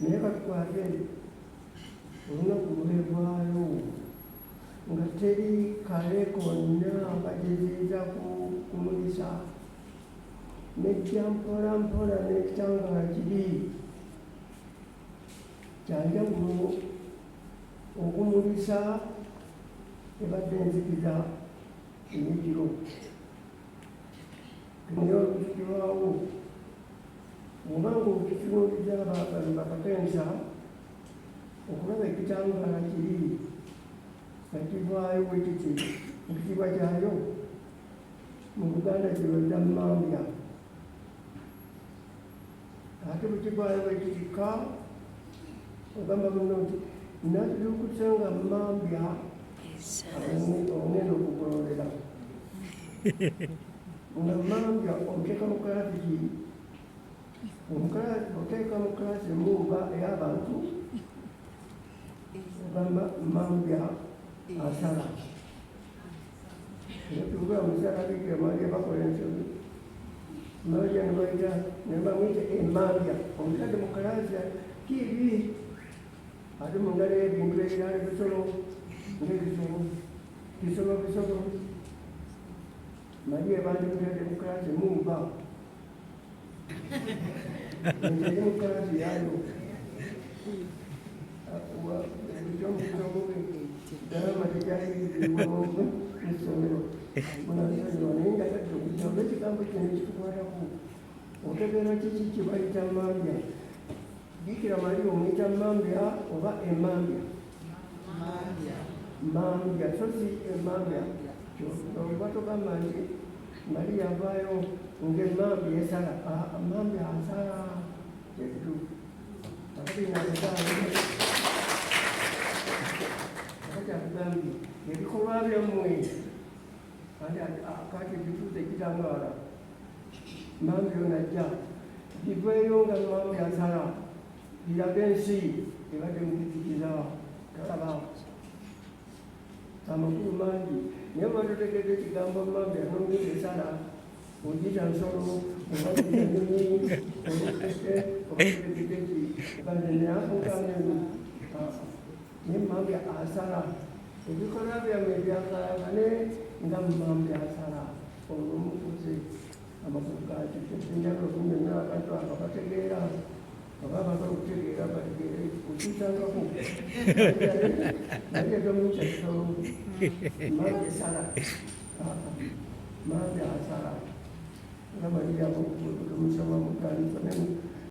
naye katukwate olunaku lubeebwayo nga teri kale konna bagezeeza kumulisa nejja mpola mpola n'ekitangaala kiri kyanjawulo okumulisa ebadde enzikiza emikiro naye olutukirwawo obanga okitunuuliza abaagala bakakensa okulaba ekitangaala kiri nga kivaayo bwekiti ekitiibwa kyayo mu Buganda kirwadda mmambya ate bwe kivaayo bwekitika ogamba muno nti nakyukuse nga mmambya ogenda okugololera nga mmambya omuteeka mu kalasi oteeka mu kalasi emuba ey'abantu ogamba mmambya asala etuga musala bikira mali bakola ensobi mabya nebaita nebamwita emmambya omusajja mu kalasi kibi ate mungalo ebintu ebirala bisolo ng'ebisolo bisolo mali ebandi mutadde mu kalasi emuba eri mu kalasi yayo isomero naye ndagadde okujjamba ekigambo kino kitukwatako otegeera kiki kibayita mmambya bikira mali omuyita mmambya oba emmambya mmambya so si emmambya oba togamba nti mali yavaayo ng'emmambya esala mmambya asala ekituufu akatagambye ebikolwa byammwe kati bituuze ekitangaala mmambya onajja biveeyo nga mmambya asala biraga ensi ebadde mukitikiza talaba amakulu mangi naye bwatotegeeza ekigambo mmambya nongeza esala ogiyita nsolo obaanyonyi olukete obategedeki banenafunkamenu naye mmambya asala ebikolwa byammwe byakalagane nga mmambya asala olwomukuze amakulu gakyo enjagala okunyonyola abantu abo bategeera oba bagala okutegeera bategeere okiyitangako naye tomuyita kisolo mmambya esala mmambya asala nga baliyabo omusoma muganisa